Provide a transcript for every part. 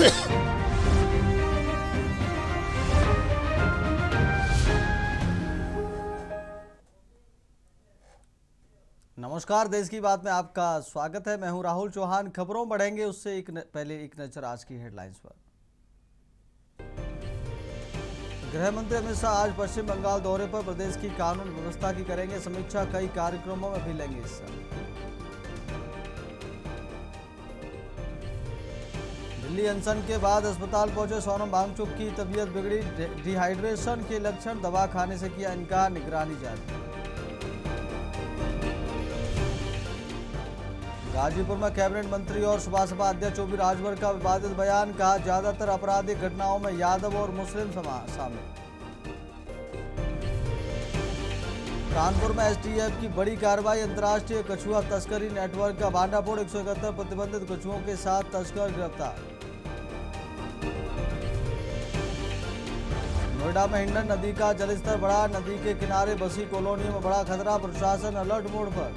नमस्कार, देश की बात में आपका स्वागत है। मैं हूं राहुल चौहान। खबरों बढ़ेंगे उससे पहले एक नजर आज की हेडलाइंस पर। गृह मंत्री अमित शाह आज पश्चिम बंगाल दौरे पर। प्रदेश की कानून व्यवस्था की करेंगे समीक्षा। कई कार्यक्रमों में भी लेंगे हिस्सा। दिल्ली अनशन के बाद अस्पताल पहुंचे सोनम वांगचुक की तबीयत बिगड़ी। डिहाइड्रेशन के लक्षण, दवा खाने से किया इनकार, निगरानी जारी। गाजीपुर में कैबिनेट मंत्री और सुबह सभा अध्यक्ष ओबी राजभर का विवादित बयान। कहा, ज्यादातर आपराधिक घटनाओं में यादव और मुस्लिम शामिल। कानपुर में एसटीएफ की बड़ी कार्रवाई। अंतर्राष्ट्रीय कछुआ तस्करी नेटवर्क का भांडाफोड़। 171 प्रतिबंधित कछुओं के साथ तस्कर गिरफ्तार। नोएडा में हिंडन नदी का जलस्तर बढ़ा। नदी के किनारे बसी कॉलोनियों में बड़ा खतरा। प्रशासन अलर्ट मोड पर।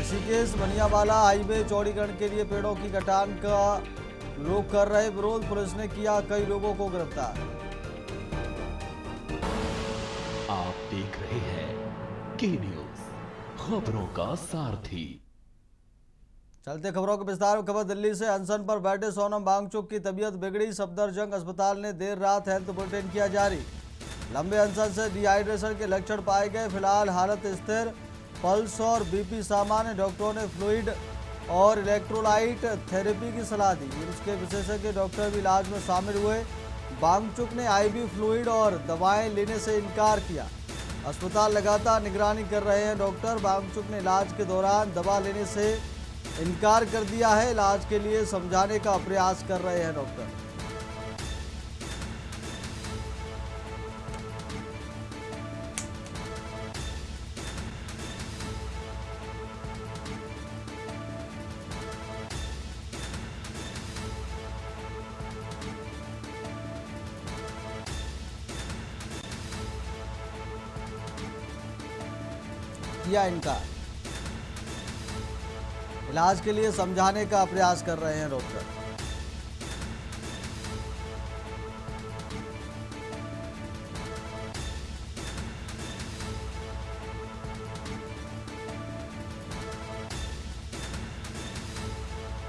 ऋषिकेश बनियावाला हाईवे चौड़ीकरण के लिए पेड़ों की कटान का लोग कर रहे विरोध। पुलिस ने किया कई लोगों को गिरफ्तार। आप देख रहे हैं के न्यूज, खबरों का सारथी। चलते खबरों के विस्तार में। खबर दिल्ली से। अनशन पर बैठे सोनम वांगचुक की तबीयत बिगड़ी। सफदरजंग अस्पताल ने देर रात हेल्थ बुलेटिन किया जारी। लंबे अनशन से डिहाइड्रेशन के लक्षण पाए गए। फिलहाल हालत स्थिर। पल्स और बीपी सामान्य। डॉक्टरों ने फ्लूइड और इलेक्ट्रोलाइट थेरेपी की सलाह दी। उसके विशेषज्ञ डॉक्टर भी इलाज में शामिल हुए। वांगचुक ने आईवी फ्लूइड और दवाएं लेने से इनकार किया। अस्पताल लगातार निगरानी कर रहे हैं डॉक्टर। वांगचुक ने इलाज के दौरान दवा लेने से इनकार कर दिया है। इलाज के लिए समझाने का प्रयास कर रहे हैं डॉक्टर। किया इनकार। इलाज के लिए समझाने का प्रयास कर रहे हैं डॉक्टर।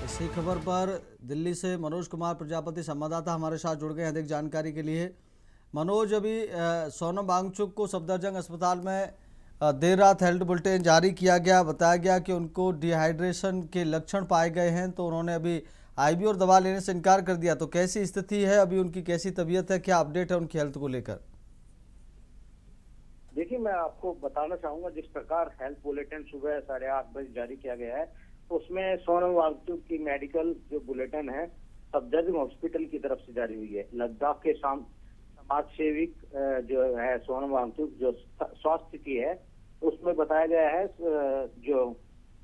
इसी खबर पर दिल्ली से मनोज कुमार प्रजापति संवाददाता हमारे साथ जुड़ गए अधिक जानकारी के लिए। मनोज, अभी सोनम वांगचुक को सफदरजंग अस्पताल में देर रात हेल्थ बुलेटिन जारी किया गया। बताया गया कि उनको डिहाइड्रेशन के लक्षण पाए गए हैं, तो उन्होंने अभी आईवी और दवा लेने से इनकार कर दिया। तो कैसी स्थिति है अभी, उनकी कैसी तबीयत है, क्या अपडेट है उनकी हेल्थ को लेकर? देखिए, मैं आपको बताना चाहूंगा, जिस प्रकार हेल्थ बुलेटिन सुबह 8:30 बजे जारी किया गया है, उसमें सोनम वांगचुक की मेडिकल जो बुलेटिन है सफदरजंग हॉस्पिटल की तरफ से जारी हुई है। लद्दाख के समाज सेविक जो है सोनम वांगचुक, जो स्वास्थ्य की है, उसमें बताया गया है जो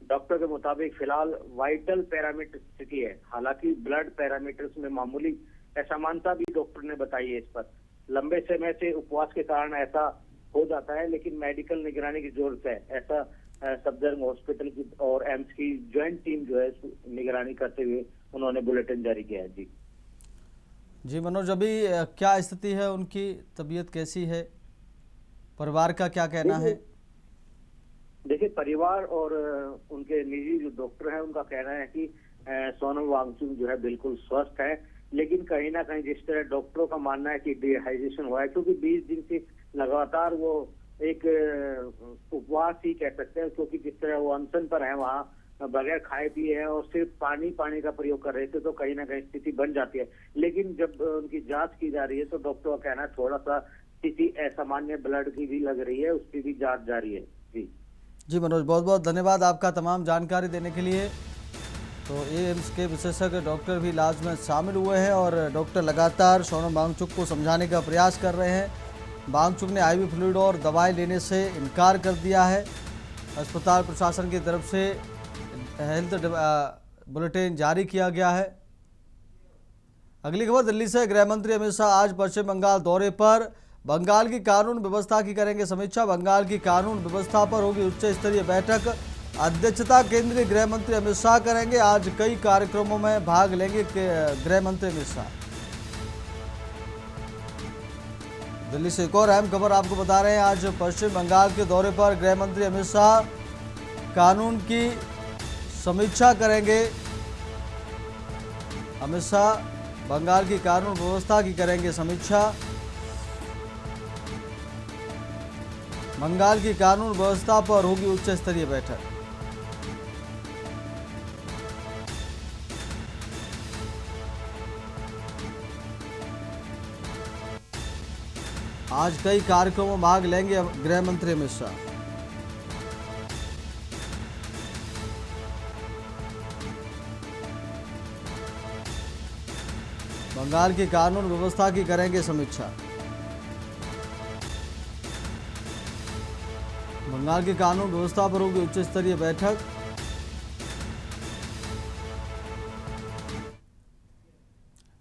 डॉक्टर के मुताबिक फिलहाल वाइटल पैरामीटर स्थिति है। हालांकि ब्लड पैरामीटर्स में मामूली असमानता भी डॉक्टर ने बताई है। इस पर लंबे समय से उपवास के कारण ऐसा हो जाता है, लेकिन मेडिकल निगरानी की जरूरत है। ऐसा सफदरजंग हॉस्पिटल की और एम्स की ज्वाइंट टीम जो है निगरानी करते हुए उन्होंने बुलेटिन जारी किया है। जी मनोज, अभी क्या स्थिति है उनकी, तबीयत कैसी है, परिवार का क्या कहना है? देखिए, परिवार और उनके निजी जो डॉक्टर हैं उनका कहना है कि सोनम वांगचुक जो है बिल्कुल स्वस्थ है, लेकिन कहीं ना कहीं जिस तरह डॉक्टरों का मानना है कि डिहाइड्रेशन हुआ है, क्योंकि 20 दिन से लगातार वो एक उपवास ही कह सकते हैं, क्योंकि जिस तरह वो अनशन पर है वहाँ बगैर खाए पिए हैं और सिर्फ पानी का प्रयोग कर रहे थे, तो कहीं ना कहीं स्थिति बन जाती है। लेकिन जब उनकी जांच की जा रही है तो डॉक्टर का कहना है थोड़ा सा स्थिति असामान्य ब्लड की भी लग रही है, उसकी भी जांच जारी है। जी मनोज, बहुत बहुत धन्यवाद आपका तमाम जानकारी देने के लिए। तो एम्स के विशेषज्ञ डॉक्टर भी इलाज में शामिल हुए हैं और डॉक्टर लगातार सोनम वांगचुक को समझाने का प्रयास कर रहे हैं। वांगचुक ने आईवी फ्लूइड और दवाएं लेने से इनकार कर दिया है। अस्पताल प्रशासन की तरफ से हेल्थ बुलेटिन जारी किया गया है। अगली खबर दिल्ली से। गृह मंत्री अमित शाह आज पश्चिम बंगाल दौरे पर। बंगाल की कानून व्यवस्था की करेंगे समीक्षा। बंगाल की कानून व्यवस्था पर होगी उच्च स्तरीय बैठक। अध्यक्षता केंद्रीय गृह मंत्री अमित शाह करेंगे। आज कई कार्यक्रमों में भाग लेंगे गृह मंत्री अमित शाह। दिल्ली से एक और अहम खबर आपको बता रहे हैं। आज पश्चिम बंगाल के दौरे पर गृह मंत्री अमित शाह कानून की समीक्षा करेंगे। अमित शाह बंगाल की कानून व्यवस्था की करेंगे समीक्षा। बंगाल की कानून व्यवस्था पर होगी उच्च स्तरीय बैठक। आज कई कार्यक्रमों में भाग लेंगे गृह मंत्री अमित शाह। बंगाल की कानून व्यवस्था की करेंगे समीक्षा। बंगाल की कानून व्यवस्था पर होगी उच्च स्तरीय बैठक।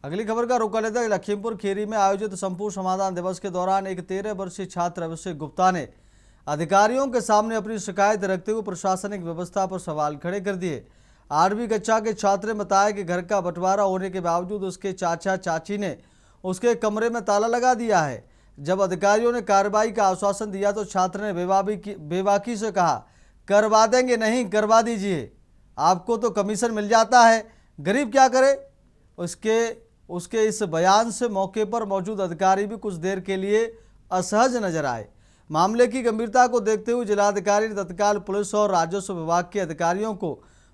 अगली खबर का रुख कर लेते हैं। लखीमपुर खीरी में आयोजित संपूर्ण समाधान दिवस के दौरान एक 13 वर्षीय छात्र अभिषेक गुप्ता ने अधिकारियों के सामने अपनी शिकायत रखते हुए प्रशासनिक व्यवस्था पर सवाल खड़े कर दिए। 8वीं कक्षा के छात्र ने बताया कि घर का बंटवारा होने के बावजूद उसके चाचा चाची ने उसके कमरे में ताला लगा दिया है। जब अधिकारियों ने कार्रवाई का आश्वासन दिया तो छात्र ने बेबाकी से कहा, करवा देंगे नहीं, करवा दीजिए, आपको तो कमीशन मिल जाता है, गरीब क्या करे। उसके इस बयान से मौके पर मौजूद अधिकारी भी कुछ देर के लिए असहज नजर आए। मामले की गंभीरता को देखते हुए जिलाधिकारी ने तत्काल पुलिस और राजस्व विभाग के अधिकारियों को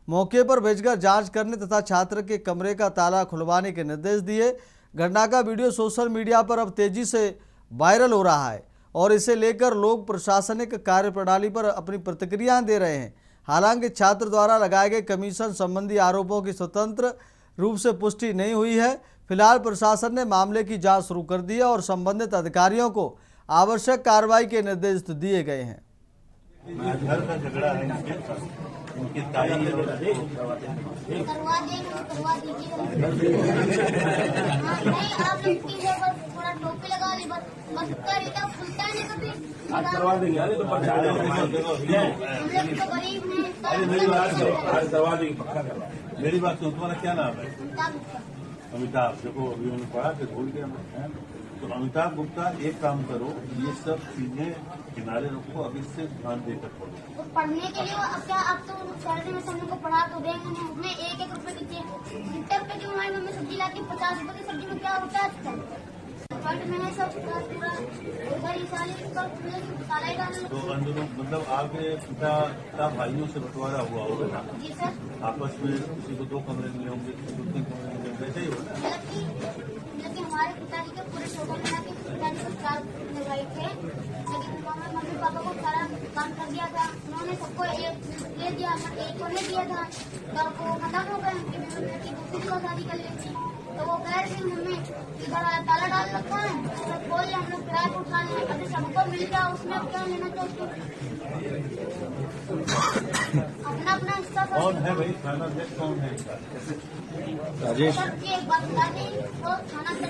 मौके पर भेजकर जांच करने तथा छात्र के कमरे का ताला खुलवाने के निर्देश दिए। घटना का वीडियो सोशल मीडिया पर अब तेजी से वायरल हो रहा है और इसे लेकर लोग प्रशासनिक कार्यप्रणाली पर अपनी प्रतिक्रियाएं दे रहे हैं। हालांकि छात्र द्वारा लगाए गए कमीशन संबंधी आरोपों की स्वतंत्र रूप से पुष्टि नहीं हुई है। फिलहाल प्रशासन ने मामले की जांच शुरू कर दी है और संबंधित अधिकारियों को आवश्यक कार्रवाई के निर्देश दिए गए हैं। घर का झगड़ा है उनकी ताई करवा देंगे, करवा दीजिए। नहीं, आप लोग की है, बस थोड़ा टोपी लगा ली, बस इतना खुलता नहीं तो फिर आज करवा देंगे। अरे तो हम लोग तो गरीब हैं। अरे मेरी बात सुनो, आज करवा देंगे, पक्का करवा। मेरी बात सुनो, तुम्हारा क्या नाम है? अमिताभ। देखो अभी उन्होंने पढ़ा के भूल गया मैं। तो अमिताभ गुप्ता, एक काम करो, ये सब चीजें किनारे रखो, अभी से ध्यान देकर पढ़ो। तो पढ़ने के लिए अब क्या, अब तो सैलरी में सब को पढ़ा तो देंगे नहीं, उसमें 1-1 रुपए की 70 की हमारी मम्मी सब्जी लाती है, 50 रुपए की सब्जी में क्या होता है? बट मैंने सब पूरा उधर ही साले ताला ही डाल। तो अंदरों मतलब आपके पिता भाइयों से बंटवारा हुआ होगा ना? जी सर। आपस में किसी को 2 कमरे मिले होंगे, किसी को 3 कमरे मिले होंगे, ऐसे ही होगा। लेकिन हमारे पिताजी के पूरे टोटल मिला के पिताजी को 4 भाई थे, लेकिन मम्मी पापा को सारा काम कर दिया था। उन्होंने सबको एक ले दिया, एक को नहीं दिया था, तो वो खत्म हो गए कि दूसरी को शादी कर लेती। तो वो कह रही मम्मी इधर ताला डाल रखा है, तो खोल ले, हम लोग किराए को उठा लें, अभी सबको मिल गया, उसमें क्या लेना चाहिए? अपना अपना हिस्सा कौन है भाई थाना अध्यक्ष? कौन है? राजेश की एक बात बता दी, वो थाना से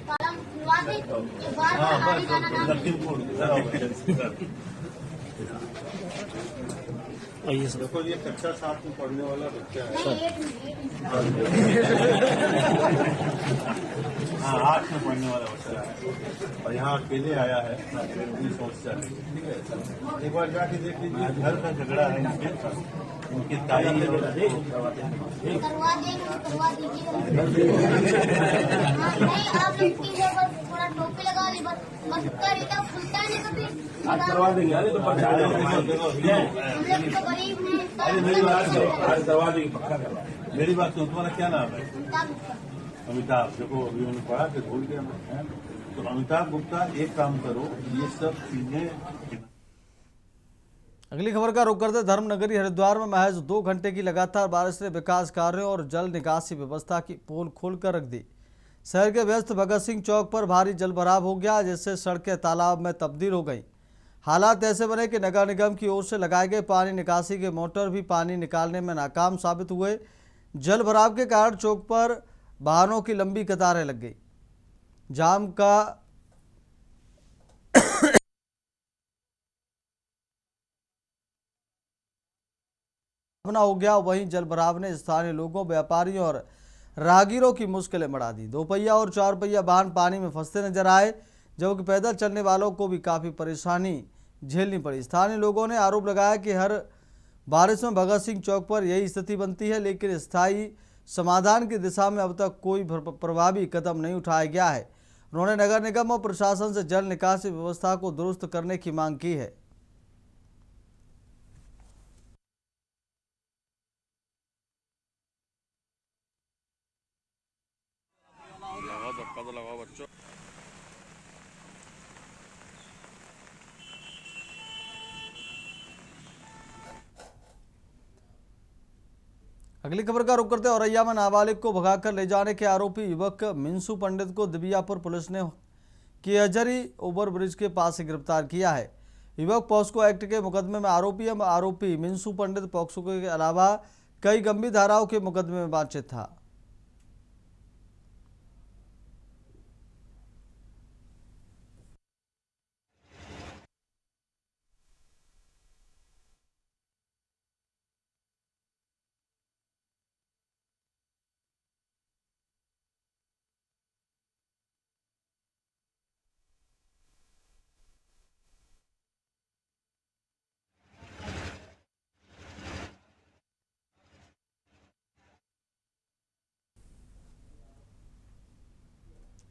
ताला खुलवा दे, ये बार-बार आने जाना ना। लखीमपुर देखो, ये कक्षा 7 में पढ़ने वाला बच्चा है। हाँ, 8 में पढ़ने वाला बच्चा है और यहाँ अकेले आया है अपनी सोच से। ठीक है, एक बार जाके देख लीजिए। घर का झगड़ा है उनकी ताई करवा देंगे, करवा दीजिए। नहीं, आप लोग की है, बस थोड़ा टोपी लगा ली, बस इतना खुलता नहीं तो फिर आज करवा देंगे। अरे तो हम लोग तो गरीब हैं। अरे मेरी बात सुनो, आज करवा देंगे, पक्का करवा। मेरी बात सुनो, तुम्हारा क्या नाम है? अमिताभ। देखो अभी उन्होंने पढ़ा के भूल गया मैं। तो अमिताभ गुप्ता, एक काम करो, ये सब चीजें। अगली खबर का रुख करते धर्मनगरी हरिद्वार में महज 2 घंटे की लगातार बारिश ने विकास कार्यों और जल निकासी व्यवस्था की पोल खोलकर रख दी। शहर के व्यस्त भगत सिंह चौक पर भारी जलभराव हो गया, जिससे सड़कें तालाब में तब्दील हो गईं। हालात ऐसे बने कि नगर निगम की ओर से लगाए गए पानी निकासी के मोटर भी पानी निकालने में नाकाम साबित हुए। जल भराव के कारण चौक पर वाहनों की लंबी कतारें लग गई। जाम का सामना हो गया। वहीं जलभराव ने स्थानीय लोगों, व्यापारियों और राहगीरों की मुश्किलें बढ़ा दी। 2 पहिया और 4 पहिया वाहन पानी में फंसते नजर आए, जबकि पैदल चलने वालों को भी काफ़ी परेशानी झेलनी पड़ी। स्थानीय लोगों ने आरोप लगाया कि हर बारिश में भगत सिंह चौक पर यही स्थिति बनती है, लेकिन स्थायी समाधान की दिशा में अब तक कोई प्रभावी कदम नहीं उठाया गया है। उन्होंने नगर निगम और प्रशासन से जल निकासी व्यवस्था को दुरुस्त करने की मांग की है। अगली खबर का रुख करते औरैया में नाबालिग को भगाकर ले जाने के आरोपी युवक मिंसू पंडित को दिबियापुर पुलिस ने कियजरी ओवरब्रिज के पास से गिरफ्तार किया है। युवक पॉक्सो एक्ट के मुकदमे में आरोपी है। आरोपी मिंसू पंडित पॉक्सो के अलावा कई गंभीर धाराओं के मुकदमे में वांछित था।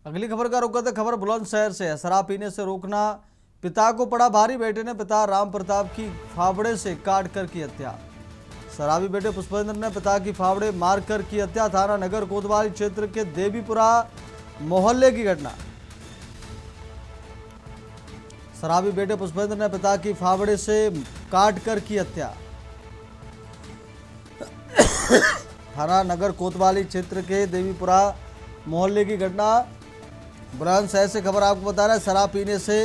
अगली खबर का रुख करते खबर बुलंदशहर से है। शराब पीने से रोकना पिता को पड़ा भारी। बेटे ने पिता राम प्रताप की फावड़े से काट कर की हत्या। शराबी बेटे पुष्पेंद्र ने पिता की फावड़े मारकर की हत्या। थाना नगर कोतवाली क्षेत्र के देवीपुरा मोहल्ले की घटना। शराबी बेटे पुष्पेंद्र ने पिता की फावड़े से काट कर की हत्या। थाना नगर कोतवाली क्षेत्र के देवीपुरा मोहल्ले की घटना। बुलंदशहर से खबर आपको बता रहा है। शराब पीने से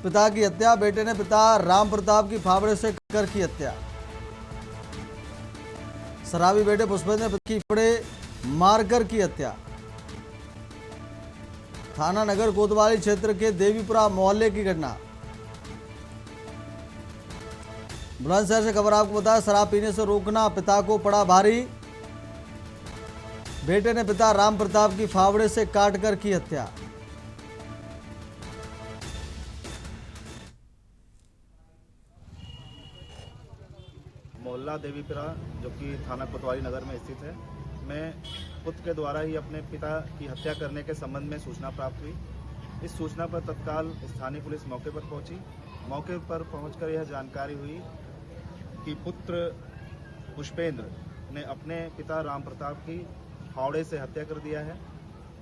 पिता की हत्या। बेटे ने पिता राम प्रताप की फावड़े से कर की हत्या। शराबी बेटे पुष्पेंद्र ने पिता की फावड़े मारकर की हत्या। थाना नगर कोतवाली क्षेत्र के देवीपुरा मोहल्ले की घटना। बुलंदशहर से खबर आपको बताया। शराब पीने से रोकना पिता को पड़ा भारी। बेटे ने पिता राम प्रताप की फावड़े से काटकर की हत्या। मोहल्ला देवीपुरा जो कि थाना कोतवाली नगर में स्थित है, मैं पुत्र के द्वारा ही अपने पिता की हत्या करने के संबंध में सूचना प्राप्त हुई। इस सूचना पर तत्काल स्थानीय पुलिस मौके पर पहुंची। मौके पर पहुंचकर यह जानकारी हुई कि पुत्र पुष्पेंद्र ने अपने पिता राम प्रताप की फावड़े से हत्या कर दिया है।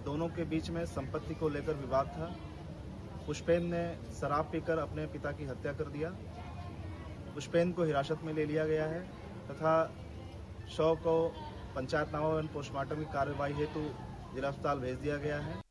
दोनों के बीच में संपत्ति को लेकर विवाद था। पुष्पेंद्र ने शराब पीकर अपने पिता की हत्या कर दिया। पुष्पेंद्र को हिरासत में ले लिया गया है तथा शव को पंचायतनामा एवं पोस्टमार्टम की कार्यवाही हेतु जिला अस्पताल भेज दिया गया है।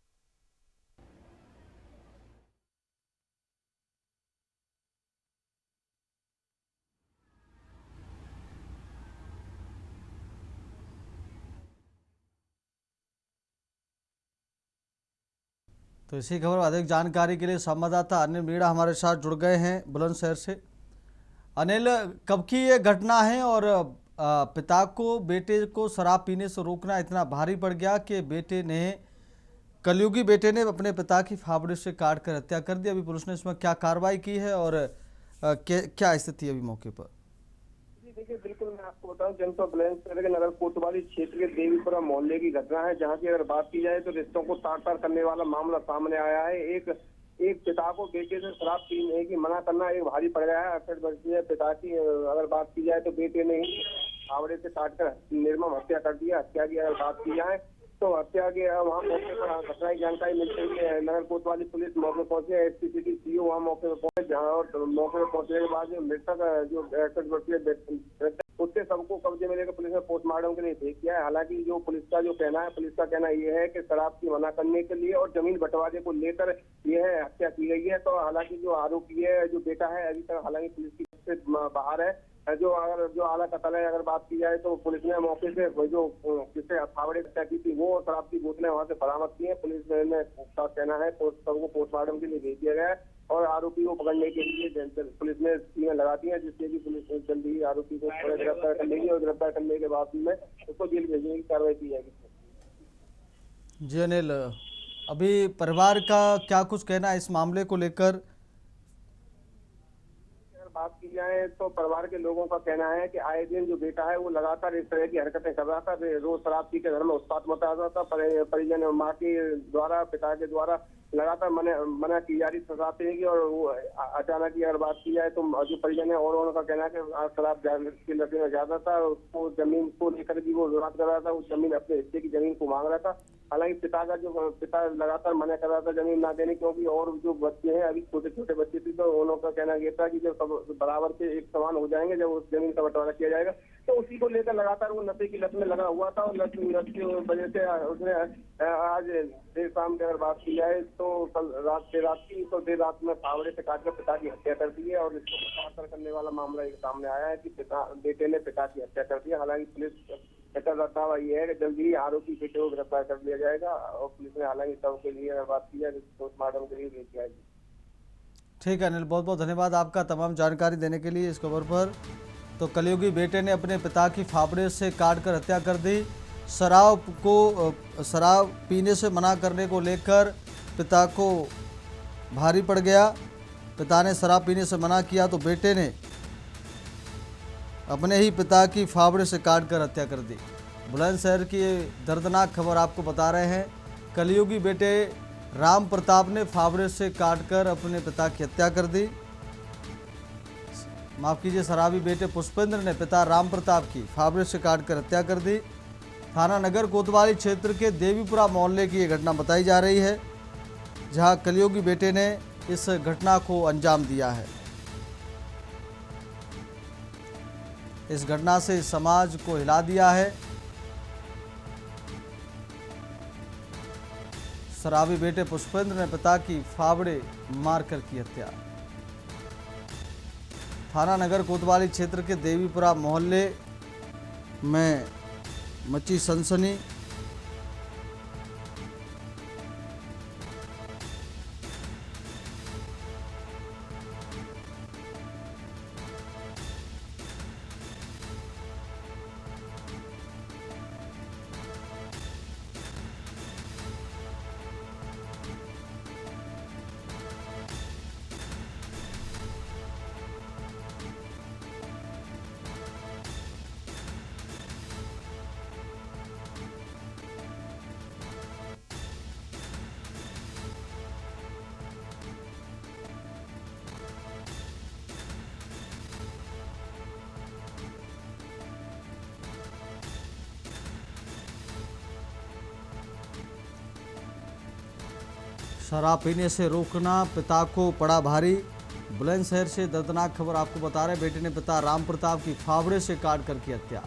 तो इसी खबर अधिक जानकारी के लिए संवाददाता अनिल मीणा हमारे साथ जुड़ गए हैं बुलंदशहर से। अनिल, कब की ये घटना है और पिता को बेटे को शराब पीने से रोकना इतना भारी पड़ गया कि कलयुगी बेटे ने अपने पिता की फावड़े से काट कर हत्या कर दी। अभी पुलिस ने इसमें क्या कार्रवाई की है और क्या स्थिति है अभी मौके पर? देखिए, बिल्कुल मैं आपको बताऊं, जनपद बुलंदशहर के नगर कोतवाली क्षेत्र के देवीपुरा मोहल्ले की घटना है, जहां की अगर बात की जाए तो रिश्तों को तार-तार करने वाला मामला सामने आया है। एक पिता को बेटे से शराब पीने की मना करना एक भारी पड़ गया है। 68 वर्षीय पिता की अगर बात की जाए तो बेटे ने ही फावड़े से काटकर निर्मम हत्या कर दिया। हत्या की अगर बात की जाए तो हत्या के वहाँ मौके पर घटना की जानकारी मिलते ही नगर कोतवाली पुलिस मौके पहुंचे। एसपी सिटी सीओ वहाँ मौके पर पहुंचे, जहाँ और मौके पर पहुंचने के बाद मृतक जो 68 वर्षीय उसके सबको कब्जे में लेकर पुलिस ने पोस्टमार्टम के लिए भेज दिया है। हालांकि जो पुलिस का कहना ये है कि शराब की मना करने के लिए और जमीन बंटवारे को लेकर यह हत्या की गई है। तो हालांकि जो आरोपी है, जो बेटा है, अभी तक हालांकि पुलिस की से बाहर है। जो आला कतल है अगर बात की जाए तो पुलिस ने मौके से जो जिससे फावड़े हत्या की थी वो शराब की बोतलें वहां से बरामद की है। पुलिस ने कहना है तो सबको पोस्टमार्टम के लिए भेज दिया गया है। और आरोपी को पकड़ने के लिए पुलिस ने टीमें लगा दी है, जिससे कि पुलिस जल्दी ही आरोपी को गिरफ्तार कर लेगी और गिरफ्तार करने के बाद में उसको जेल भेजने की कार्रवाई की जाएगी। जी अनिल, अभी परिवार का क्या कुछ कहना है इस मामले को लेकर? बात की जाए तो परिवार के लोगों का कहना है कि आए दिन जो बेटा है वो लगातार इस तरह की हरकतें कर रहा था। रोज शराब पी के घर में उत्पात मचा रहा था। परिजन माँ के द्वारा, पिता के द्वारा लगातार मना की जा रही सताते हैं कि, और वो अचानक की अगर बात की जाए तो जो परिजन है और उनका कहना है कि शराब की लत में ज्यादा था। उसको जमीन को लेकर भी वो विवाद कर रहा था। वो जमीन, अपने हिस्से की जमीन को मांग रहा था। हालांकि पिता लगातार मना कर रहा था जमीन ना देने, क्योंकि और जो बच्चे हैं अभी छोटे छोटे बच्चे थे, तो उनका कहना ये था कि जब सब बराबर के एक समान हो जाएंगे, जब उस जमीन का बंटवारा किया जाएगा, तो उसी को लेकर लगातार वो नशे की लत में लगा हुआ था। और लत की वजह से उसने आज देर शाम की अगर बात की जाए तो कल देर रात में फावड़े से काटकर पिता की हत्या कर दी है। और इसको पकड़ करने वाला मामला एक सामने आया है कि बेटे ने पिता की हत्या कर दी है। हालांकि पुलिस दावा ये है कि जल्दी ही आरोपी बेटे को गिरफ्तार कर लिया जाएगा। और पुलिस ने हालांकि शव के लिए अगर बात की जाए तो पोस्टमार्टम के लिए भेज जाएगी। ठीक है अनिल, बहुत बहुत धन्यवाद आपका तमाम जानकारी देने के लिए इस खबर पर। तो कलयुगी बेटे ने अपने पिता की फाफड़े से काटकर हत्या कर दी। शराब पीने से मना करने को लेकर पिता को भारी पड़ गया। पिता ने शराब पीने से मना किया तो बेटे ने अपने ही पिता की फावड़े से काटकर हत्या कर दी। बुलंदशहर की ये दर्दनाक खबर आपको बता रहे हैं। कलयुगी बेटे राम प्रताप ने फावड़े से काटकर अपने पिता की हत्या कर दी। माफ कीजिए, शराबी बेटे पुष्पेंद्र ने पिता राम प्रताप की फावड़े से काटकर हत्या कर दी। थाना नगर कोतवाली क्षेत्र के देवीपुरा मोहल्ले की ये घटना बताई जा रही है, जहां कलयुगी बेटे ने इस घटना को अंजाम दिया है। इस घटना से समाज को हिला दिया है। शराबी बेटे पुष्पेंद्र ने पिता की फावड़े मारकर की हत्या। थाना नगर कोतवाली क्षेत्र के देवीपुरा मोहल्ले में मची सनसनी। शराब पीने से रोकना पिता को पड़ा भारी। बुलंदशहर से दर्दनाक खबर आपको बता रहे, बेटे ने पिता राम प्रताप की फावड़े से काट कर की हत्या।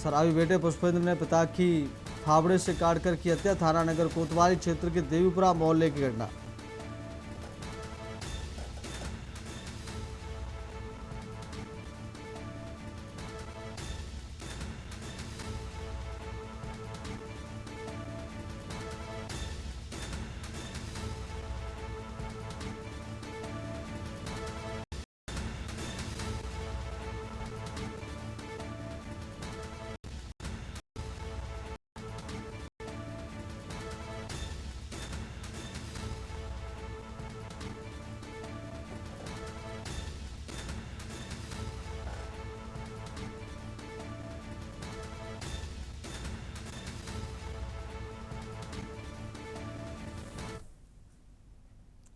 शराबी बेटे पुष्पेंद्र ने पिता की फावड़े से काट कर की हत्या। थाना नगर कोतवाली क्षेत्र के देवीपुरा मोहल्ले की घटना।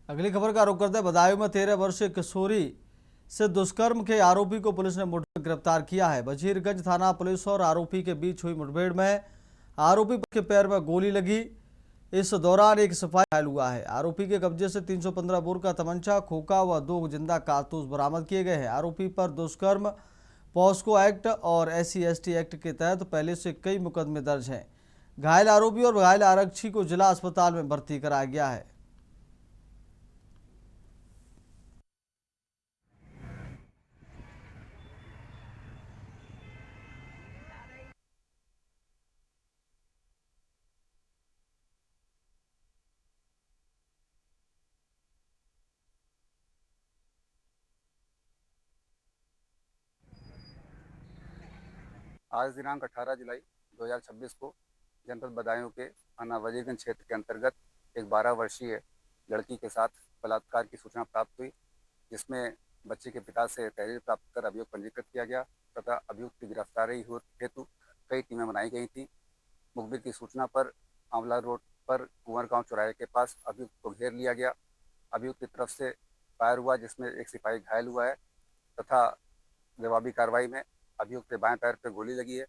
अगली खबर का रुख करते हैं। बदायूं में 13 वर्षीय किशोरी से दुष्कर्म के आरोपी को पुलिस ने मुठभेड़ गिरफ्तार किया है। वजीरगंज थाना पुलिस और आरोपी के बीच हुई मुठभेड़ में आरोपी के पैर में गोली लगी। इस दौरान एक सिपाही घायल हुआ है। आरोपी के कब्जे से 315 बोर का तमंचा, खोखा व 2 जिंदा कारतूस बरामद किए गए हैं। आरोपी पर दुष्कर्म, पॉस्को एक्ट और SC/ST एक्ट के तहत पहले से कई मुकदमे दर्ज हैं। घायल आरोपी और घायल आरक्षी को जिला अस्पताल में भर्ती कराया गया है। आज दिनांक 18 जुलाई 2026 को जनपद बदायूं के थाना वजीरगंज क्षेत्र के अंतर्गत एक 12 वर्षीय लड़की के साथ बलात्कार की सूचना प्राप्त हुई, जिसमें बच्चे के पिता से तहरीर प्राप्त कर अभियोग पंजीकृत किया गया तथा अभियुक्त की गिरफ्तारी हेतु कई टीमें बनाई गई थी। मुखबिर की सूचना पर आंवला रोड पर कुंवर गांव चौराहे के पास अभियुक्त को घेर लिया गया। अभियुक्त की तरफ से फायर हुआ, जिसमें एक सिपाही घायल हुआ है तथा जवाबी कार्रवाई में अभियुक्त के बाएं पैर पर गोली लगी है।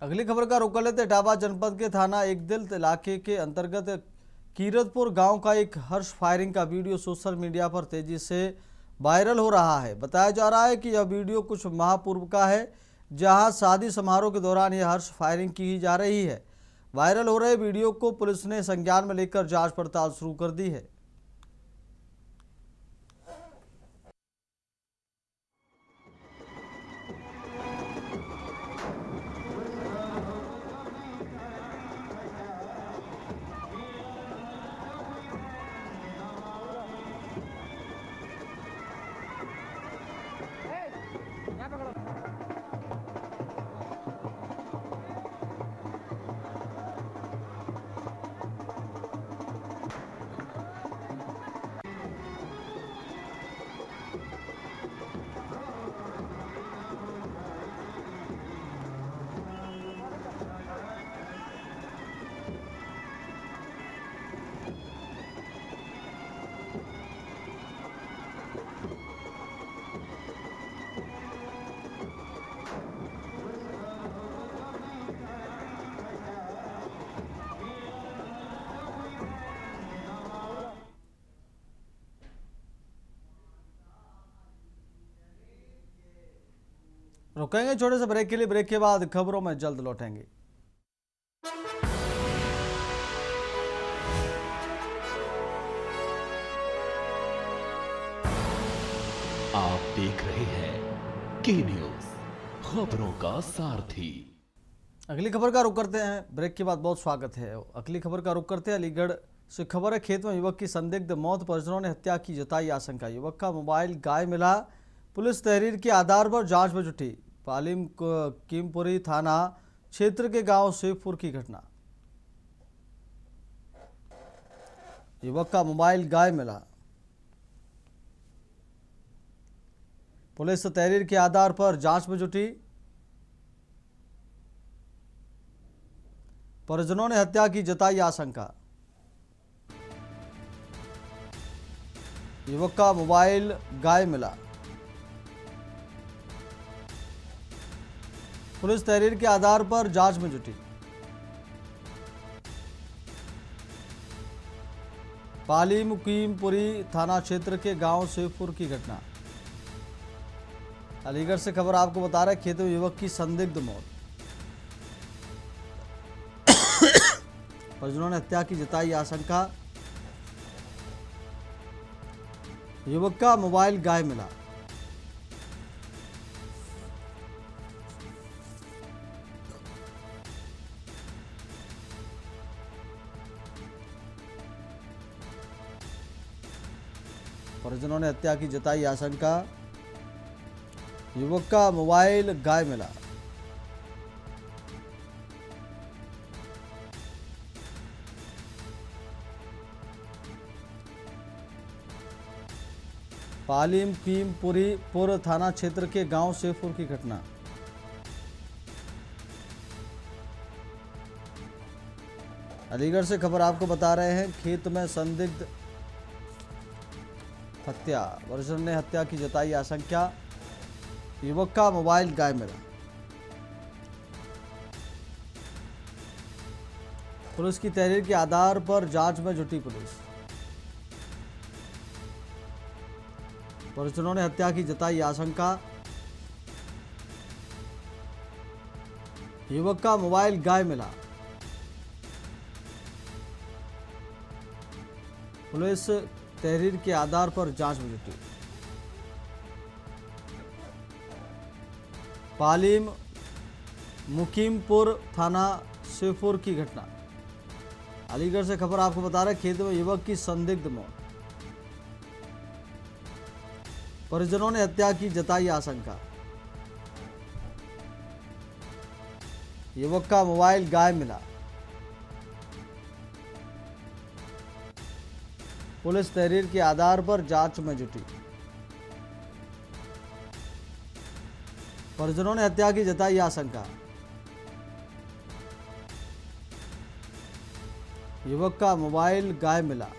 अगली खबर का रुख कर लेते इटावा जनपद के थाना एकदिल इलाके के अंतर्गत कीरतपुर गांव का एक हर्ष फायरिंग का वीडियो सोशल मीडिया पर तेजी से वायरल हो रहा है। बताया जा रहा है कि यह वीडियो कुछ माह पूर्व का है, जहां शादी समारोह के दौरान यह हर्ष फायरिंग की जा रही है। वायरल हो रहे वीडियो को पुलिस ने संज्ञान में लेकर जांच पड़ताल शुरू कर दी है। रुकेंगे छोटे से ब्रेक के लिए। ब्रेक के बाद खबरों में जल्द लौटेंगे। आप देख रहे हैं के न्यूज, खबरों का सारथी। अगली खबर का रुख करते हैं। ब्रेक के बाद बहुत स्वागत है। अगली खबर का रुख करते हैं। अलीगढ़ से खबर है, खेत में युवक की संदिग्ध मौत, परिजनों ने हत्या की जताई आशंका। युवक का मोबाइल गाय मिला, पुलिस तहरीर के आधार पर जांच में जुटी। पालिम कीमपुरी थाना क्षेत्र के गांव शेखपुर की घटना। युवक का मोबाइल गाय मिला, पुलिस तहरीर के आधार पर जांच में जुटी। परिजनों ने हत्या की जताई आशंका। युवक का मोबाइल गाय मिला, पुलिस तहरीर के आधार पर जांच में जुटी। पाली मुकीमपुरी थाना क्षेत्र के गांव शेखपुर की घटना। अलीगढ़ से खबर आपको बता रहे, खेत में युवक की संदिग्ध मौत, परिजनों ने हत्या की जताई आशंका। युवक का मोबाइल गाय मिला, परिजनों ने हत्या की जताई आशंका। युवक का मोबाइल गाय मिला, पालिम कीमपुर थाना क्षेत्र के गांव शेखपुर की घटना। अलीगढ़ से खबर आपको बता रहे हैं, खेत में संदिग्ध हत्या, परिजन ने हत्या की जताई आशंका। युवक का मोबाइल गाय मिला, पुलिस की तहरीर के आधार पर जांच में जुटी पुलिस। परिजनों ने हत्या की जताई आशंका। युवक का मोबाइल गाय मिला, पुलिस तहरीर के आधार पर जांच में जुटी। पालिम मुकीमपुर थाना शेखपुर की घटना। अलीगढ़ से खबर आपको बता रहे, खेत में युवक की संदिग्ध मौत, परिजनों ने हत्या की जताई आशंका। युवक का मोबाइल गायब मिला। पुलिस तहरीर के आधार पर जांच में जुटी। परिजनों ने हत्या की जताई आशंका। युवक का मोबाइल गायब मिला।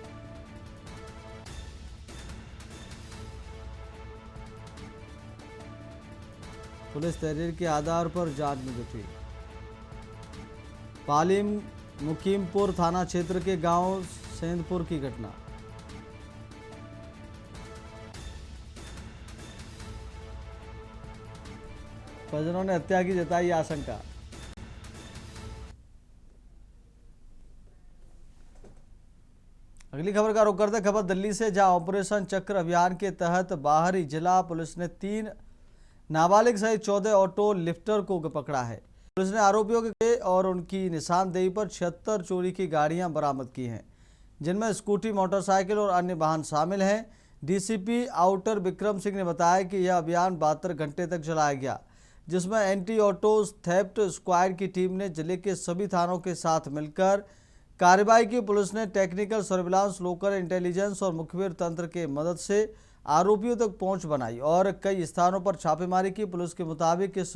पुलिस तहरीर के आधार पर जांच में जुटी। पालीम मुकीमपुर थाना क्षेत्र के गांव सेंधपुर की घटना। परिजनों ने हत्या की जताई आशंका। अगली खबर का रुख करते खबर दिल्ली से, जहां ऑपरेशन चक्र अभियान के तहत बाहरी जिला पुलिस ने 3 नाबालिग सहित 14 ऑटो लिफ्टर को पकड़ा है। पुलिस ने आरोपियों के और उनकी निशानदेही पर 76 चोरी की गाड़ियां बरामद की हैं, जिनमें स्कूटी, मोटरसाइकिल और अन्य वाहन शामिल हैं। डीसीपी आउटर विक्रम सिंह ने बताया कि यह अभियान 72 घंटे तक चलाया गया, जिसमें एंटी ऑटो थेफ्ट स्क्वाड की टीम ने जिले के सभी थानों के साथ मिलकर कार्रवाई की। पुलिस ने टेक्निकल सर्विलांस, लोकल इंटेलिजेंस और मुखबिर तंत्र के मदद से आरोपियों तक पहुंच बनाई और कई स्थानों पर छापेमारी की। पुलिस के मुताबिक इस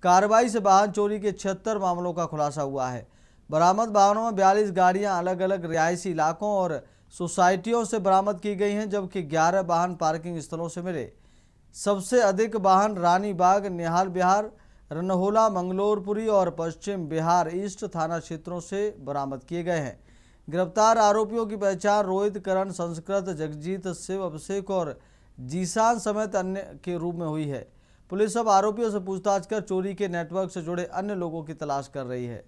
कार्रवाई से वाहन चोरी के 76 मामलों का खुलासा हुआ है। बरामद वाहनों में 42 गाड़ियां अलग अलग रिहायशी इलाकों और सोसाइटियों से बरामद की गई हैं, जबकि 11 वाहन पार्किंग स्थलों से मिले। सबसे अधिक वाहन रानीबाग, निहाल बिहार, रनहोला, मंगलोरपुरी और पश्चिम बिहार ईस्ट थाना क्षेत्रों से बरामद किए गए हैं। गिरफ्तार आरोपियों की पहचान रोहित, करण, संस्कृत, जगजीत, शिव, अभिषेक और जीसान समेत अन्य के रूप में हुई है। पुलिस अब आरोपियों से पूछताछ कर चोरी के नेटवर्क से जुड़े अन्य लोगों की तलाश कर रही है।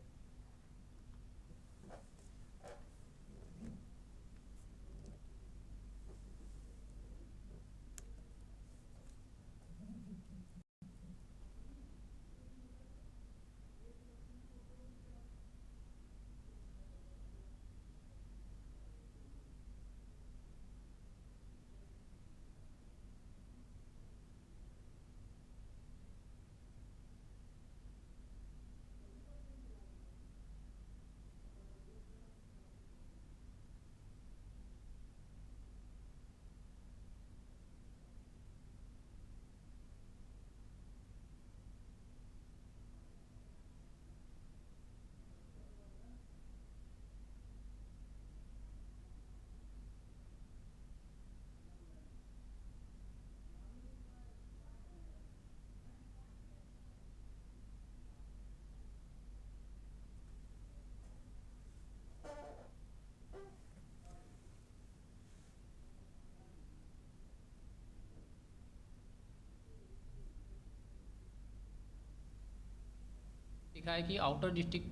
दिखा है कि आउटर डिस्ट्रिक्ट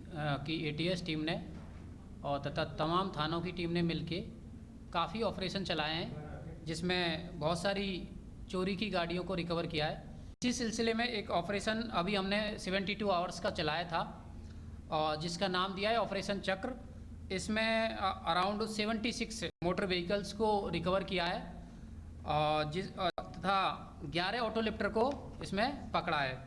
की एटीएस टीम ने और तथा तमाम थानों की टीम ने मिलके काफ़ी ऑपरेशन चलाए हैं, जिसमें बहुत सारी चोरी की गाड़ियों को रिकवर किया है। इसी सिलसिले में एक ऑपरेशन अभी हमने 72 आवर्स का चलाया था और जिसका नाम दिया है ऑपरेशन चक्र। इसमें अराउंड 76 मोटर व्हीकल्स को रिकवर किया है और तथा 11 ऑटो लिफ्टर को इसमें पकड़ा है।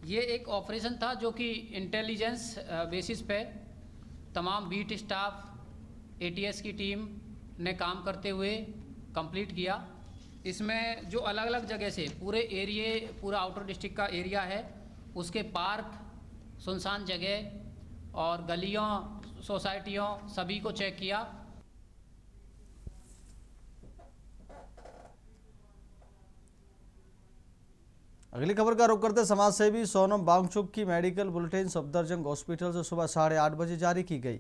ये एक ऑपरेशन था जो कि इंटेलिजेंस बेसिस पे तमाम बीट स्टाफ, एटीएस की टीम ने काम करते हुए कंप्लीट किया। इसमें जो अलग अलग जगह से पूरा आउटर डिस्ट्रिक्ट का एरिया है, उसके पार्क, सुनसान जगह और गलियों, सोसाइटियों सभी को चेक किया। अगली खबर का रुख करते समाजसेवी सोनम वांगचुक की मेडिकल बुलेटिन सफदरजंग हॉस्पिटल से सुबह 8:30 बजे जारी की गई।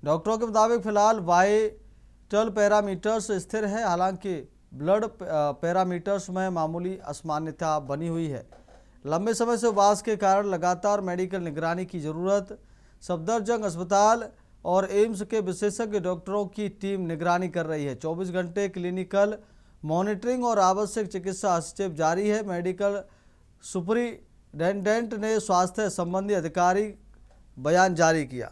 डॉक्टरों के मुताबिक फिलहाल वाइटल पैरामीटर्स स्थिर है, हालांकि ब्लड पैरामीटर्स में मामूली असामान्यता बनी हुई है। लंबे समय से उपवास के कारण लगातार मेडिकल निगरानी की जरूरत। सफदरजंग अस्पताल और एम्स के विशेषज्ञ डॉक्टरों की टीम निगरानी कर रही है। 24 घंटे क्लिनिकल मॉनिटरिंग और आवश्यक चिकित्सा हस्तक्षेप जारी है। मेडिकल सुपरिटेंडेंट ने स्वास्थ्य संबंधी अधिकारी बयान जारी किया।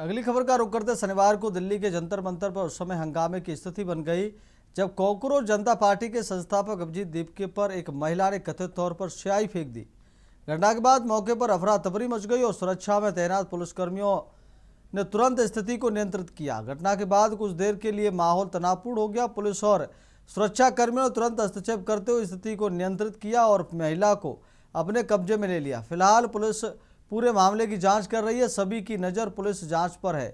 अगली खबर का रुख करते शनिवार को दिल्ली के जंतर मंतर पर उस समय हंगामे की स्थिति बन गई जब कॉकरोच जनता पार्टी के संस्थापक अभिजीत दीपके पर एक महिला ने कथित तौर पर स्याही फेंक दी। घटना के बाद मौके पर अफरा तफरी मच गई और सुरक्षा में तैनात पुलिसकर्मियों ने तुरंत स्थिति को नियंत्रित किया। घटना के बाद कुछ देर के लिए माहौल तनावपूर्ण हो गया। पुलिस और सुरक्षा कर्मियों ने तुरंत हस्तक्षेप करते हुए स्थिति को नियंत्रित किया और महिला को अपने कब्जे में ले लिया। फिलहाल पुलिस पूरे मामले की जांच कर रही है। सभी की नज़र पुलिस जांच पर है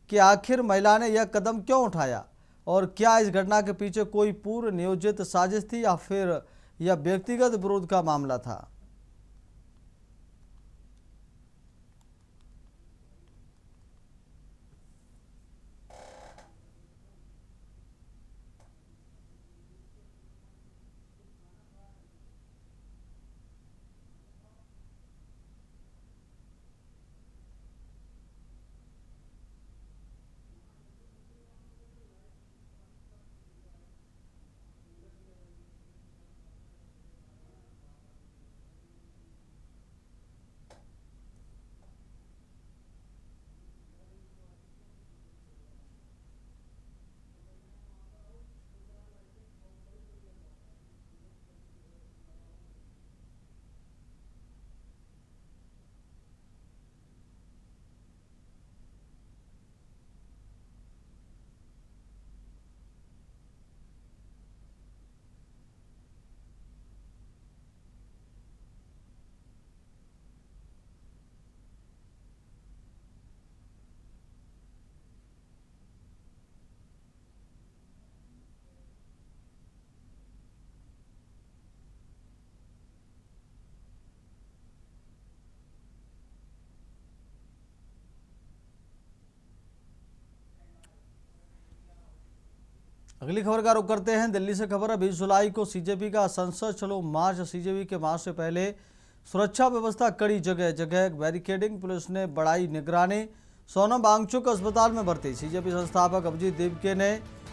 कि आखिर महिला ने यह कदम क्यों उठाया और क्या इस घटना के पीछे कोई पूर्व नियोजित साजिश थी या फिर यह व्यक्तिगत विरोध का मामला था। अगली खबर का रुख करते हैं दिल्ली से। खबर है 20 जुलाई को सीजेपी का संसद चलो मार्च। सीजेपी के मार्च से पहले सुरक्षा व्यवस्था कड़ी, जगह जगह बैरिकेडिंग, पुलिस ने बढ़ाई निगरानी। सोनम वांगचुक अस्पताल में भर्ती। सीजेपी संस्थापक अभिजीत दीपके ने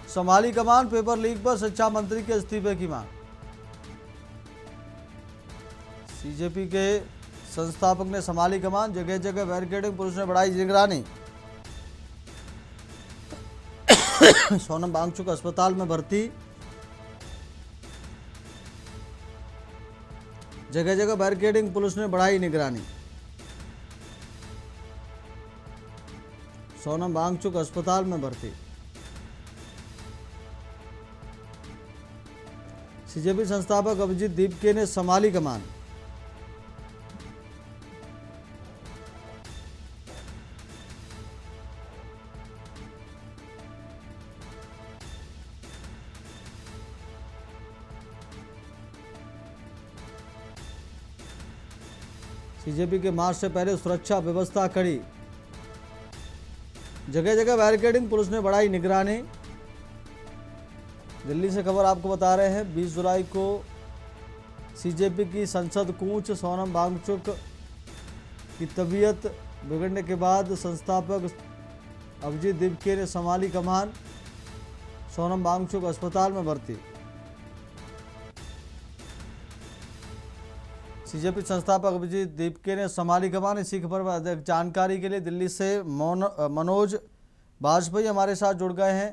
संभाली कमान। पेपर लीक पर शिक्षा मंत्री के इस्तीफे की मांग। सीजेपी के संस्थापक ने संभाली कमान, जगह जगह बैरिकेडिंग, पुलिस ने बढ़ाई निगरानी। सोनम वांगचुक अस्पताल में भर्ती। जगह जगह बैरिकेडिंग, पुलिस ने बढ़ाई निगरानी। सोनम वांगचुक अस्पताल में भर्ती। सीजेपी संस्थापक अभिजीत दीपके ने संभाली कमान। सीजेपी के मार्च से पहले सुरक्षा व्यवस्था कड़ी, जगह जगह बैरिकेडिंग, पुलिस ने बढ़ाई निगरानी। दिल्ली से खबर आपको बता रहे हैं 20 जुलाई को सीजेपी की संसद कूच। सोनम वांगचुक की तबीयत बिगड़ने के बाद संस्थापक अभिजीत दीपके ने संभाली कमान। सोनम वांगचुक अस्पताल में भर्ती। सीजेपी संस्थापक अभिजीत दीपके ने संभाली कमान। इसी खबर पर अधिक जानकारी के लिए दिल्ली से मनोज वाजपेयी हमारे साथ जुड़ गए हैं।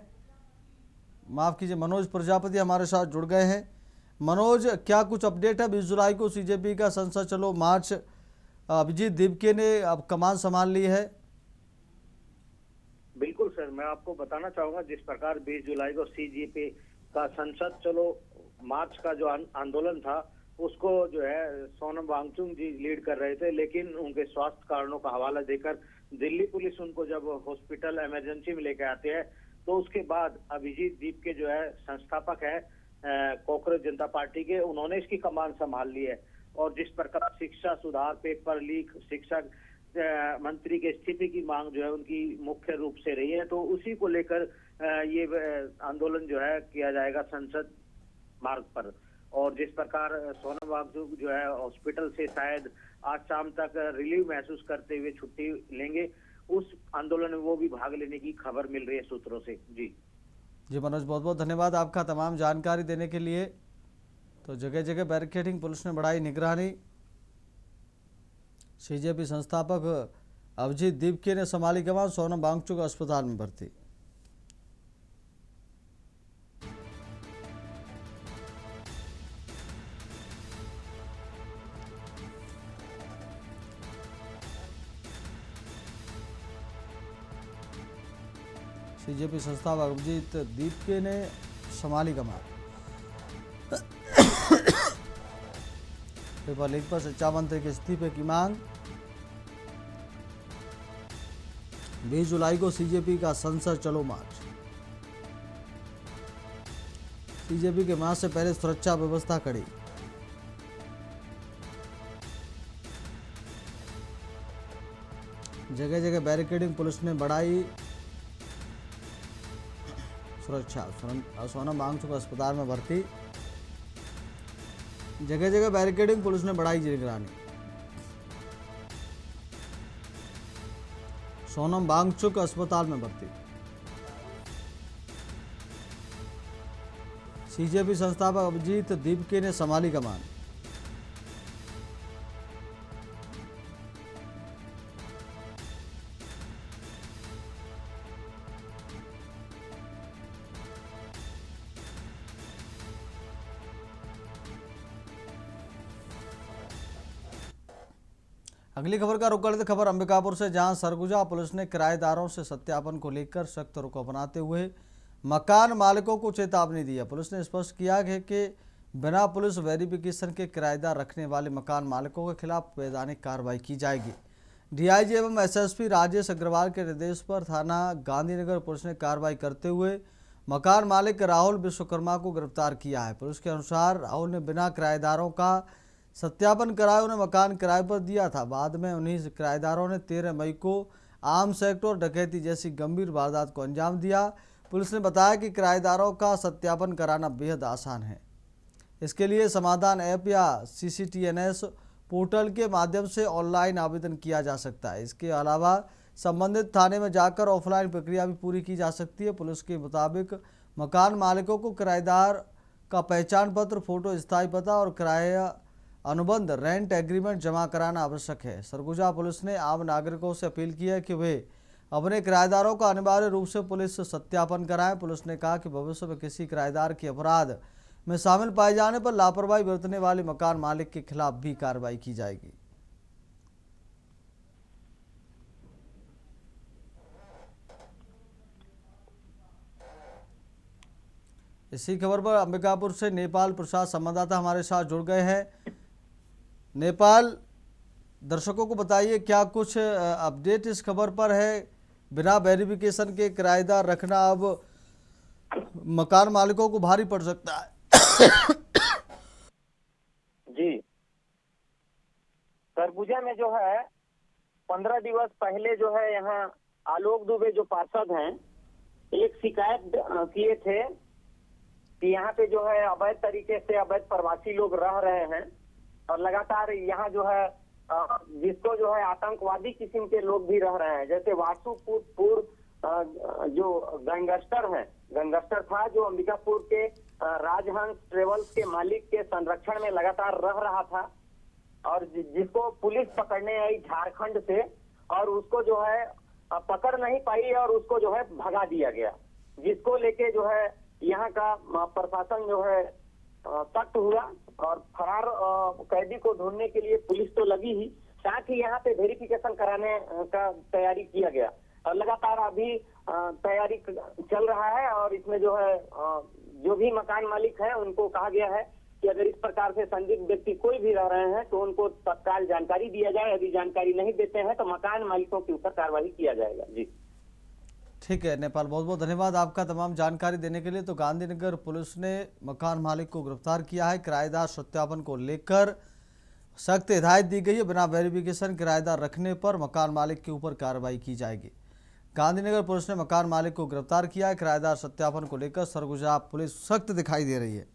माफ़ कीजिए, मनोज प्रजापति हमारे साथ जुड़ गए हैं। मनोज, क्या कुछ अपडेट है? 20 जुलाई को सीजेपी का संसद चलो मार्च, अभिजीत दीपके ने अब कमान संभाल ली है। बिल्कुल सर, मैं आपको बताना चाहूंगा जिस प्रकार 20 जुलाई को सीजेपी का संसद चलो मार्च का जो आंदोलन था उसको जो है सोनम वांगचुक जी लीड कर रहे थे, लेकिन उनके स्वास्थ्य कारणों का हवाला देकर दिल्ली पुलिस उनको जब हॉस्पिटल इमरजेंसी में लेकर आते हैं तो उसके बाद अभिजीत दीपके जो है संस्थापक है कॉकरोच जनता पार्टी के, उन्होंने इसकी कमान संभाल ली है। और जिस प्रकार शिक्षा सुधार, पेपर लीक, शिक्षक मंत्री के इस्तीफे की मांग जो है उनकी मुख्य रूप से रही है, तो उसी को लेकर ये आंदोलन जो है किया जाएगा संसद मार्ग पर। और जिस प्रकार सोनम वांगचुक जो है हॉस्पिटल से शायद आज शाम तक रिलीव महसूस करते हुए छुट्टी लेंगे, उस आंदोलन में वो भी भाग लेने की खबर मिल रही है सूत्रों से। जी मनोज, बहुत बहुत धन्यवाद आपका तमाम जानकारी देने के लिए। तो जगह जगह बैरिकेडिंग, पुलिस ने बढ़ाई निगरानी। सीजेपी संस्थापक अभिजीत दीपके ने संभाली कमान, सोनम वांगचुक अस्पताल में भर्ती। सीजेपी संस्थापक अभिजीत दीपके ने संभाली कमान। पेपर लीक पर शिक्षा मंत्री के इस्तीफे की मांग। 20 जुलाई को सीजेपी का संसद चलो मार्च। सीजेपी के मार्च से पहले सुरक्षा व्यवस्था कड़ी। जगह जगह बैरिकेडिंग, पुलिस ने बढ़ाई सुरक्षा। सोनम वांगचुक अस्पताल में भर्ती। जगह जगह बैरिकेडिंग, पुलिस ने बढ़ाई निगरानी। सोनम वांगचुक अस्पताल में भर्ती। सीजेपी संस्थापक अभिजीत दीपके ने संभाली कमान। अगली खबर का रुख करते खबर अंबिकापुर से, जहां सरगुजा पुलिस ने किराएदारों से सत्यापन को लेकर सख्त रुख अपनाते हुए मकान मालिकों को चेतावनी दी है। पुलिस ने स्पष्ट किया है कि बिना पुलिस वेरिफिकेशन के किराएदार रखने वाले मकान मालिकों के खिलाफ वैधानिक कार्रवाई की जाएगी। डीआईजी एवं एसएसपी राजेश अग्रवाल के निर्देश पर थाना गांधीनगर पुलिस ने कार्रवाई करते हुए मकान मालिक राहुल विश्वकर्मा को गिरफ्तार किया है। पुलिस के अनुसार राहुल ने बिना किराएदारों का सत्यापन कराए उन्हें मकान किराए पर दिया था। बाद में उन्हीं किराएदारों ने 13 मई को आर्म्स एक्ट और डकैती जैसी गंभीर वारदात को अंजाम दिया। पुलिस ने बताया कि किराएदारों का सत्यापन कराना बेहद आसान है। इसके लिए समाधान ऐप या CCTNS पोर्टल के माध्यम से ऑनलाइन आवेदन किया जा सकता है। इसके अलावा संबंधित थाने में जाकर ऑफलाइन प्रक्रिया भी पूरी की जा सकती है। पुलिस के मुताबिक मकान मालिकों को किराएदार का पहचान पत्र, फोटो, स्थायी पता और किराया अनुबंध रेंट एग्रीमेंट जमा कराना आवश्यक है। सरगुजा पुलिस ने आम नागरिकों से अपील की है कि वे अपने किराएदारों का अनिवार्य रूप से पुलिस से सत्यापन कराएं। पुलिस ने कहा कि भविष्य में किसी किराएदार के अपराध में शामिल पाए जाने पर लापरवाही बरतने वाले मकान मालिक के खिलाफ भी कार्रवाई की जाएगी। इसी खबर पर अंबिकापुर से नेपाल प्रसाद संवाददाता हमारे साथ जुड़ गए हैं। नेपाल, दर्शकों को बताइए क्या कुछ अपडेट इस खबर पर है। बिना वेरिफिकेशन के किराएदार रखना अब मकान मालिकों को भारी पड़ सकता है। जी, सरगुजा में जो है 15 दिवस पहले जो है यहाँ आलोक दुबे जो पार्षद हैं एक शिकायत किए थे कि यहाँ पे जो है अवैध तरीके से अवैध प्रवासी लोग रह रहे हैं और लगातार यहाँ जो है जिसको जो है आतंकवादी किस्म के लोग भी रह रहे हैं। जैसे वासुपुर जो गैंगस्टर था जो अंबिकापुर के राजहंस ट्रेवल्स के मालिक के संरक्षण में लगातार रह रहा था और जिसको पुलिस पकड़ने आई झारखंड से और उसको जो है पकड़ नहीं पाई और उसको जो है भगा दिया गया, जिसको लेके जो है यहाँ का प्रशासन जो है सख्त हुआ और फरार कैदी को ढूंढने के लिए पुलिस तो लगी ही, साथ ही यहाँ पे वेरिफिकेशन कराने का तैयारी किया गया और लगातार अभी तैयारी चल रहा है। और इसमें जो है जो भी मकान मालिक है उनको कहा गया है कि अगर इस प्रकार से संदिग्ध व्यक्ति कोई भी रह रहे हैं तो उनको तत्काल जानकारी दिया जाए। यदि जानकारी नहीं देते हैं तो मकान मालिकों के ऊपर कार्रवाई किया जाएगा। जी ठीक है नेपाल, बहुत बहुत धन्यवाद आपका तमाम जानकारी देने के लिए। तो गांधीनगर पुलिस ने मकान मालिक को गिरफ्तार किया है। किराएदार सत्यापन को लेकर सख्त हिदायत दी गई है। बिना वेरिफिकेशन किराएदार रखने पर मकान मालिक के ऊपर कार्रवाई की जाएगी। गांधीनगर पुलिस ने मकान मालिक को गिरफ्तार किया है। किराएदार सत्यापन को लेकर सरगुजा पुलिस सख्त दिखाई दे रही है।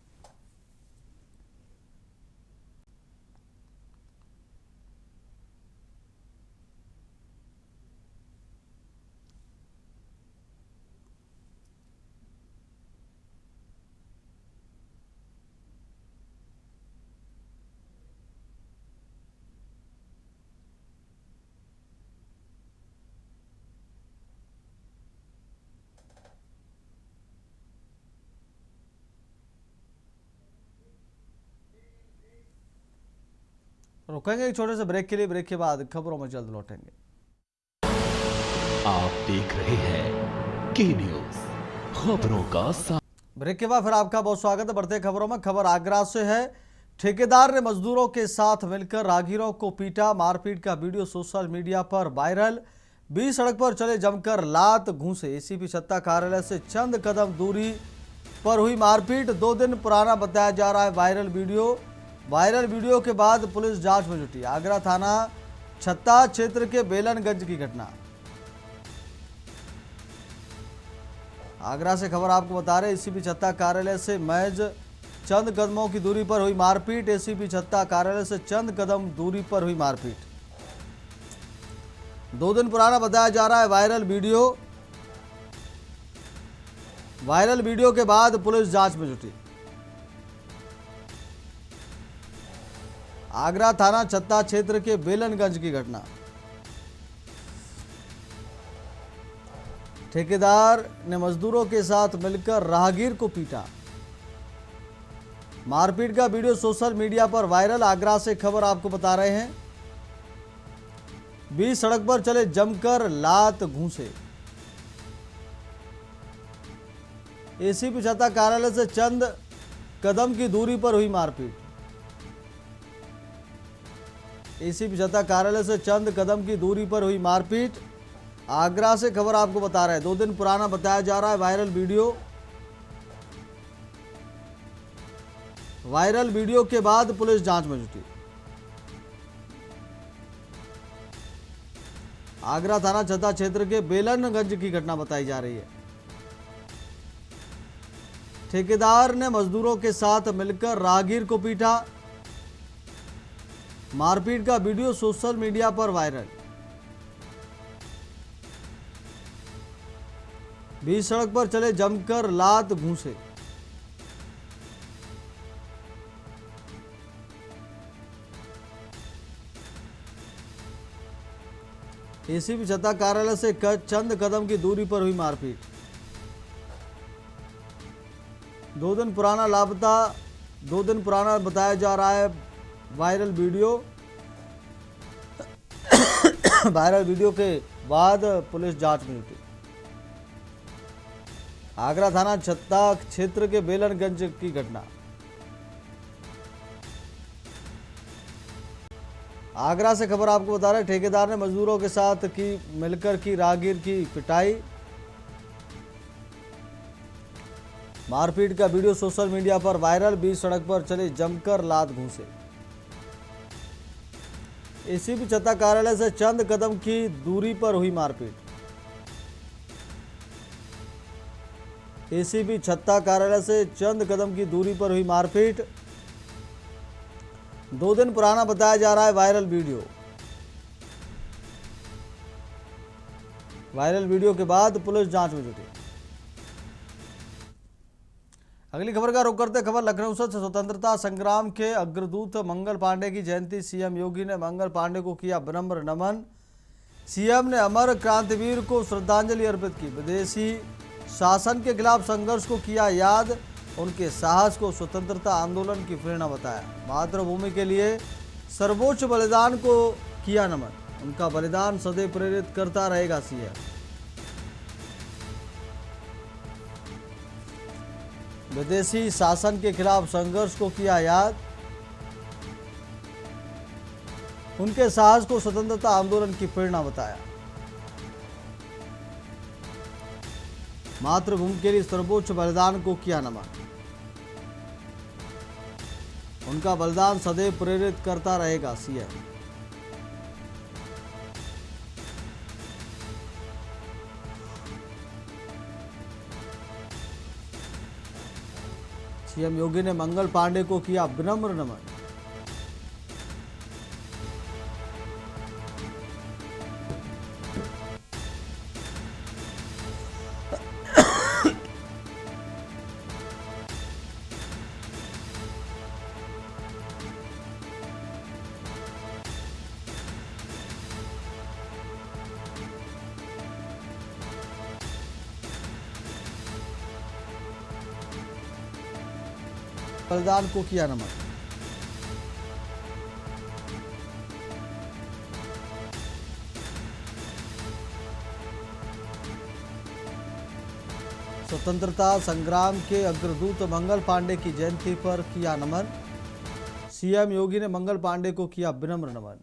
रुकेंगे एक छोटे से ब्रेक के लिए। ब्रेक के बाद खबरों में जल्द लौटेंगे। आप देख रहे हैं के न्यूज खबरों का ब्रेक के बाद फिर आपका बहुत स्वागत है। बढ़ते खबरों में खबर आगरा से है। ठेकेदार ने मजदूरों के साथ मिलकर राहगीरों को पीटा। मारपीट का वीडियो सोशल मीडिया पर वायरल। बीच सड़क पर चले जमकर लात घूंसे। एसीपी छत्ता कार्यालय से चंद कदम दूरी पर हुई मारपीट। 2 दिन पुराना बताया जा रहा है वायरल वीडियो के बाद पुलिस जांच में जुटी। आगरा थाना छत्ता क्षेत्र के बेलनगंज की घटना। आगरा से खबर आपको बता रहे, एसीपी छत्ता कार्यालय से महज चंद कदमों की दूरी पर हुई मारपीट। एसीपी छत्ता कार्यालय से चंद कदम दूरी पर हुई मारपीट। 2 दिन पुराना बताया जा रहा है वायरल वीडियो के बाद पुलिस जांच में जुटी। आगरा थाना छत्ता क्षेत्र के बेलनगंज की घटना। ठेकेदार ने मजदूरों के साथ मिलकर राहगीर को पीटा। मारपीट का वीडियो सोशल मीडिया पर वायरल। आगरा से खबर आपको बता रहे हैं। बीच सड़क पर चले जमकर लात घूंसे। एसीपी छत्ता कार्यालय से चंद कदम की दूरी पर हुई मारपीट। एसीपी छत्ता कार्यालय से चंद कदम की दूरी पर हुई मारपीट। आगरा से खबर आपको बता रहे हैं। 2 दिन पुराना बताया जा रहा है वायरल वीडियो के बाद पुलिस जांच में जुटी। आगरा थाना छत्ता क्षेत्र के बेलनगंज की घटना बताई जा रही है। ठेकेदार ने मजदूरों के साथ मिलकर राहगीर को पीटा। मारपीट का वीडियो सोशल मीडिया पर वायरल। बीच सड़क पर चले जमकर लात घूंसे। एसीपी छत्ता कार्यालय से चंद कदम की दूरी पर हुई मारपीट। 2 दिन पुराना बताया जा रहा है वायरल वीडियो के बाद पुलिस जांच में जुटी। आगरा थाना छत्ता क्षेत्र के बेलनगंज की घटना। आगरा से खबर आपको बता रहे, ठेकेदार ने मजदूरों के साथ मिलकर की राहगीर की पिटाई। मारपीट का वीडियो सोशल मीडिया पर वायरल। बीच सड़क पर चले जमकर लात घूंसे। एसीपी छत्ता कार्यालय से चंद कदम की दूरी पर हुई मारपीट। एसीपी छत्ता कार्यालय से चंद कदम की दूरी पर हुई मारपीट। 2 दिन पुराना बताया जा रहा है वायरल वीडियो के बाद पुलिस जांच में जुटी। अगली खबर का रुख करते खबर लखनऊ से। स्वतंत्रता संग्राम के अग्रदूत मंगल पांडे की जयंती। सीएम योगी ने मंगल पांडे को किया विनम्र नमन। सीएम ने अमर क्रांतिवीर को श्रद्धांजलि अर्पित की। विदेशी शासन के खिलाफ संघर्ष को किया याद। उनके साहस को स्वतंत्रता आंदोलन की प्रेरणा बताया। मातृभूमि के लिए सर्वोच्च बलिदान को किया नमन। उनका बलिदान सदैव प्रेरित करता रहेगा सीएम। विदेशी शासन के खिलाफ संघर्ष को किया याद। उनके साहस को स्वतंत्रता आंदोलन की प्रेरणा बताया। मातृभूमि के लिए सर्वोच्च बलिदान को किया नमन। उनका बलिदान सदैव प्रेरित करता रहेगा सीएम। सीएम योगी ने मंगल पांडे को किया विनम्र नमन। बलिदान को किया नमन। स्वतंत्रता संग्राम के अग्रदूत मंगल पांडे की जयंती पर किया नमन। सीएम योगी ने मंगल पांडे को किया विनम्र नमन।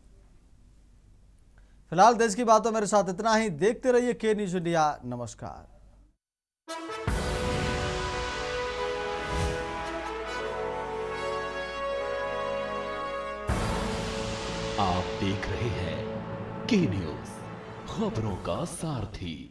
फिलहाल देश की बातों मेरे साथ इतना ही। देखते रहिए के न्यूज इंडिया। नमस्कार। आप देख रहे हैं के न्यूज, खबरों का सारथी।